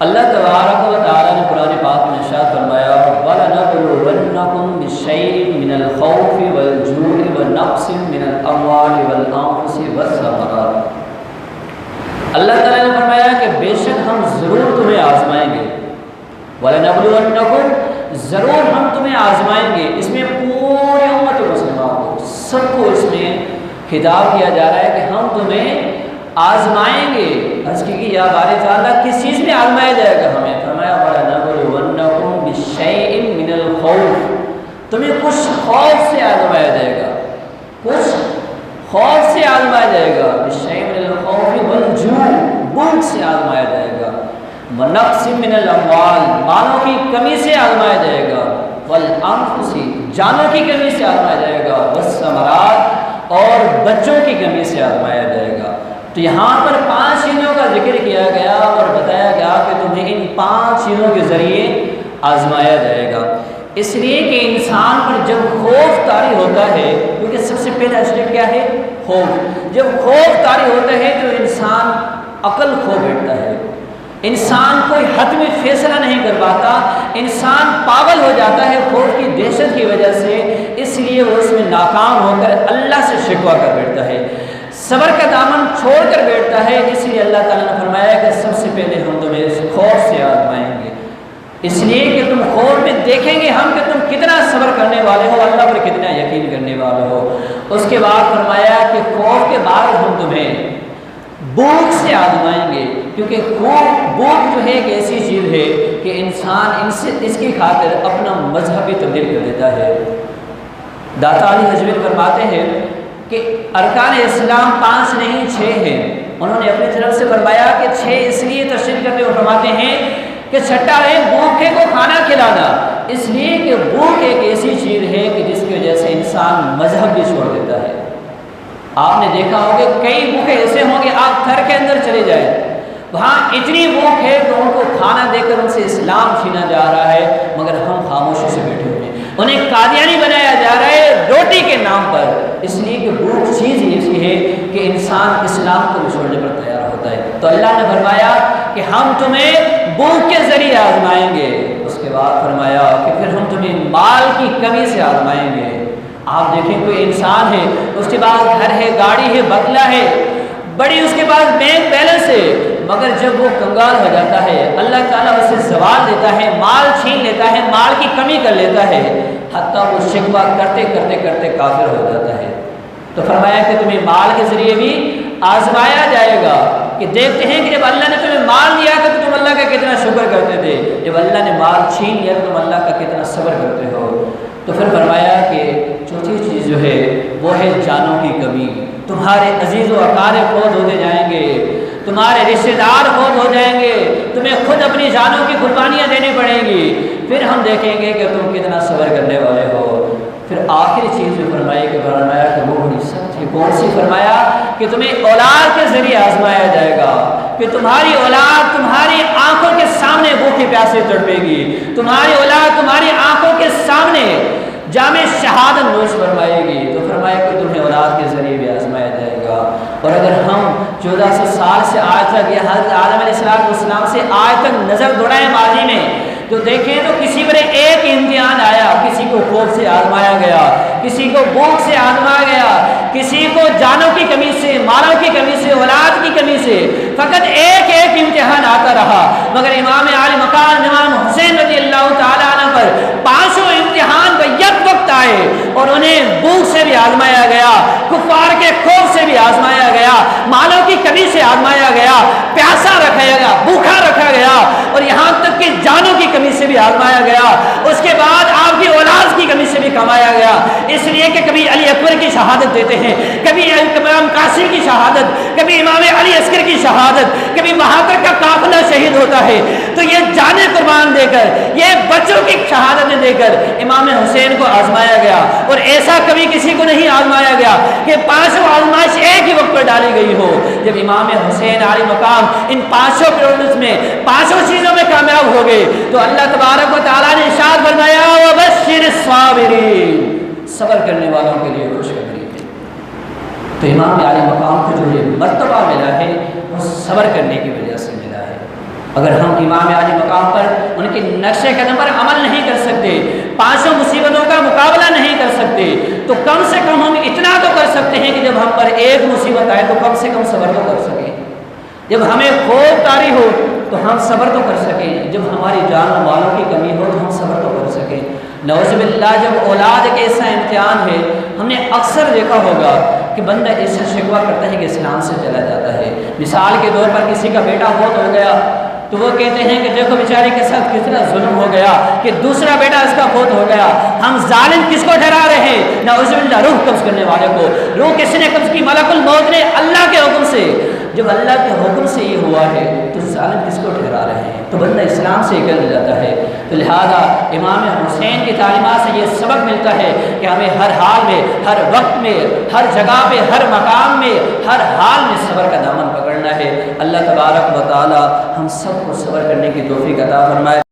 اللہ تبارک و تعالیٰ نے قرآن پاک میں ارشاد فرمایا وَلَنَبْلُوَنَّكُمْ بِشَيْءٍ مِّنَ الْخَوْفِ وَالْجُوعِ وَنَقْصٍ مِّنَ الْأَمْوَالِ وَالْأَنفُسِ وَالثَّمَرَاتِ۔ اللہ تعالیٰ نے فرمایا کہ بے شک ہم ضرور تمہیں آزمائیں گے، وَلَنَبْلُوَنَّكُمْ ضرور ہم تمہیں آزمائیں گے۔ اس میں پوری امت مسلمہ کو، سب کو اس میں خطاب کیا جا رہا ہے کہ ہم تمہیں آزمائیں گے۔ عرض کی کہ یا بارِ تعالیٰ کس چیز میں آزمایا جائے گا ہمیں؟ فرمایا وَلَنَبْلُوَنَّكُمْ بِشَيْءٍ مِّنَ الْخَوْفِ، تمہیں کچھ خوف سے آزمایا جائے گا، کچھ خوف سے آزمایا جائے گا، بِشَيْءٍ مِّنَ الْخَوْفِ وَالْجُوعِ، بھوک سے آزمایا جائے گا، وَنَقْصٍ مِّنَ الْأَمْوَالِ، مالوں کی کمی سے آزمایا جائے گا، وَالْأَنفُسِ، جانوں کی کمی سے آزمایا جائے گا، وَالثَّمَرَاتِ، اور بچوں کی کمی سے آزمایا جائے گا۔ تو یہاں پر 5 چیزوں کا ذکر کیا گیا اور بتایا گیا کہ تمہیں ان 5 چیزوں کے ذریعے آزمایا جائے گا، اس لیے کہ انسان پر جب خوف طاری ہوتا ہے، کیونکہ سب سے پہلا اسٹیپ کیا ہے؟ خوف۔ جب خوف طاری ہوتا ہے تو انسان عقل کھو بیٹھتا ہے، انسان کوئی حتمی فیصلہ نہیں کر پاتا، انسان پاگل ہو جاتا ہے خوف کی دہشت کی وجہ سے، اس لیے وہ اس میں ناکام ہو کر اللہ سے شکوہ کر بیٹھتا ہے، صبر کا دامن چھوڑ کر بیٹھتا ہے۔ اس لیے اللہ تعالیٰ نے فرمایا کہ سب سے پہلے ہم تمہیں اس خوف سے آزمائیں گے، اس لیے کہ تم خوف میں دیکھیں گے ہم کہ تم کتنا صبر کرنے والے ہو، اللہ پر کتنا یقین کرنے والے ہو۔ اس کے بعد فرمایا کہ خوف کے بعد ہم تمہیں بھوک سے آزمائیں گے، کیونکہ بھوک جو ہے ایک ایسی چیز ہے کہ انسان اس کی خاطر اپنا مذہب بھی تبدیل کر دیتا ہے۔ داتا علی حجویری فرماتے ہیں کہ ارکان اسلام 5 نہیں 6 ہیں، انہوں نے اپنی طرف سے فرمایا کہ 6 اس لیے تشریح کرتے ہوئے فرماتے ہیں کہ چھٹا ہے بھوکے کو کھانا کھلانا، اس لیے کہ بھوک ایک ایسی چیز ہے کہ جس کی وجہ سے انسان مذہب بھی چھوڑ دیتا ہے۔ آپ نے دیکھا ہوگا کئی بھوکے ایسے ہوں گے، آپ گھر کے اندر چلے جائیں، وہاں اتنی بھوک ہے کہ ان کو کھانا دے کر ان سے اسلام چھینا جا رہا ہے، مگر ہم خاموشی سے بیٹھے ہوئے ہیں، انہیں قادیانی بنایا جا رہا ہے روٹی کے نام پر، اس لیے کہ بھوک چیز ایسی ہے کہ انسان اسلام کو بھی چھوڑنے پر تیار ہوتا ہے۔ تو اللہ نے فرمایا کہ ہم تمہیں بھوک کے ذریعے آزمائیں گے، اس کے بعد فرمایا کہ پھر ہم تمہیں مال کی کمی سے آزمائیں گے۔ آپ دیکھیں کوئی انسان ہے، اس کے پاس گھر ہے، گاڑی ہے، بنگلہ ہے، بڑی اس کے پاس بینک بیلنس ہے، مگر جب وہ کنگال ہو جاتا ہے اللہ تعالیٰ اسے زوال دیتا ہے، مال چھین لیتا ہے، مال کی کمی کر لیتا ہے، حتیٰ وہ شکوہ کرتے کرتے کرتے کافر ہو جاتا ہے۔ تو فرمایا کہ تمہیں مال کے ذریعے بھی آزمایا جائے گا، کہ دیکھتے ہیں کہ جب اللہ نے تمہیں مال دیا تو تم اللہ کا کتنا شکر کرتے تھے، جب اللہ نے مال چھین لیا تو تم اللہ کا کتنا صبر کرتے ہو۔ تو پھر فرمایا کہ چوتھی چیز جو ہے وہ ہے جانوں کی کمی، تمہارے عزیز و اقارب فوت ہوتے جائیں گے، تمہارے رشتے دار فوت ہو جائیں گے، تمہیں خود اپنی جانوں کی قربانیاں دینی پڑیں گی، پھر ہم دیکھیں گے کہ تم کتنا صبر کرنے والے ہو۔ پھر آخری چیز جو فرمایا کہ وہ بڑی سخت ہے، کون سی؟ فرمایا کہ تمہیں اولاد کے ذریعے آزمایا جائے گا، کہ تمہاری اولاد تمہاری آنکھوں کے سامنے بھوکے پیاسے تڑپے گی، تمہاری اولاد تمہاری آنکھوں کے سامنے جامع شہادت نوش فرمائے گی۔ تو فرمایا کہ تمہیں اولاد کے ذریعے بھی آزمایا جائے گا۔ اور اگر ہم 1400 سال سے آج تک یا حضرت آدم علیہ السلام سے آج تک نظر دوڑائیں ماضی میں، تو دیکھیں تو کسی پر ایک امتحان آیا، کسی کو خوف سے آزمایا گیا، کسی کو بھوک سے آزمایا گیا، کسی کو جانوں کی کمی سے، مالوں کی کمی سے، اولاد کی کمی سے، فقط ایک امتحان آتا رہا، مگر امام عالی مقام امام حسین رضی اللہ تعالیٰ عنہ پر 500 امتحان یک وقت آئے، اور انہیں بھوک سے بھی آزمایا گیا، کفار کے خوف سے بھی آزمایا گیا، مالوں کی کمی سے آزمایا گیا، پیاسا رکھا گیا، بھوکا رکھا گیا، اور یہاں تک کہ جانوں کی کمی سے بھی آزمایا گیا، اس کے بعد آپ کی اولاد کی کمی سے بھی کمایا گیا۔ اس لیے کہ کبھی علی اکبر کی شہادت دیتے ہیں، کبھی امام قاسم کی شہادت، کبھی امام علی عسکر کی شہادت، کبھی وہاں تک کا قافلہ شہید ہوتا ہے، تو یہ جانیں قربان دے کر، یہ بچوں کی شہادتیں دے کر امام حسین کو آزمایا گیا، اور ایسا کبھی کسی کو نہیں آزمایا گیا کہ 500 آزمائش ایک ہی وقت پر ڈالی گئی ہو۔ جب امام حسین علی مقام ان 500 پروڈکٹس میں 500 چیزوں میں کامیاب ہو گئے تو اللہ تبارک و تعالیٰ نے ارشاد فرمایا وَبَشِّرِ الصَّابِرِينَ، صبر کرنے والوں کے لیے خوشخبری ہے۔ تو امام علی مقام کو جو یہ مرتبہ ملا ہے وہ صبر کرنے کی وجہ سے ملا ہے۔ اگر ہم امام عالی مقام پر ان کے نقش قدم پر عمل نہیں کر سکتے، 500 مصیبتوں کا مقابلہ نہیں کر سکتے، تو کم سے کم ہم اتنا تو کر سکتے ہیں کہ جب ہم پر ایک مصیبت آئے تو کم سے کم صبر تو کر سکیں، جب ہمیں خوف طاری ہو تو ہم صبر تو کر سکیں، جب ہماری جان و مالوں کی کمی ہو تو ہم صبر تو کر سکیں۔ نعوذ باللہ جب اولاد کے ایسا امتحان ہے، ہم نے اکثر دیکھا ہوگا کہ بندہ ایسا شکوہ کرتا ہے کہ اسلام سے چلا جاتا ہے۔ مثال کے طور پر کسی کا بیٹا فوت ہو گیا تو وہ کہتے ہیں کہ دیکھو بیچارے کے ساتھ کتنا ظلم ہو گیا کہ دوسرا بیٹا اس کا فوت ہو گیا، ہم ظالم کس کو ٹھہرا رہے ہیں؟ نعوذ باللہ روح قبض کرنے والے کو۔ روح کس نے قبض کی؟ ملک الموت نے، اللہ کے حکم سے۔ جب اللہ کے حکم سے یہ ہوا ہے تو ظالم کس کو ٹھہرا رہے ہیں؟ تو بندہ اسلام سے نکل جاتا ہے۔ تو لہذا امام حسین کی تعلیمات سے یہ سبق ملتا ہے کہ ہمیں ہر حال میں، ہر وقت میں، ہر جگہ پہ، ہر مقام میں، ہر حال میں صبر کا دامن پکڑنا ہے۔ اللہ تبارک و تعالی ہم سب کو صبر کرنے کی توفیق عطا فرمائے۔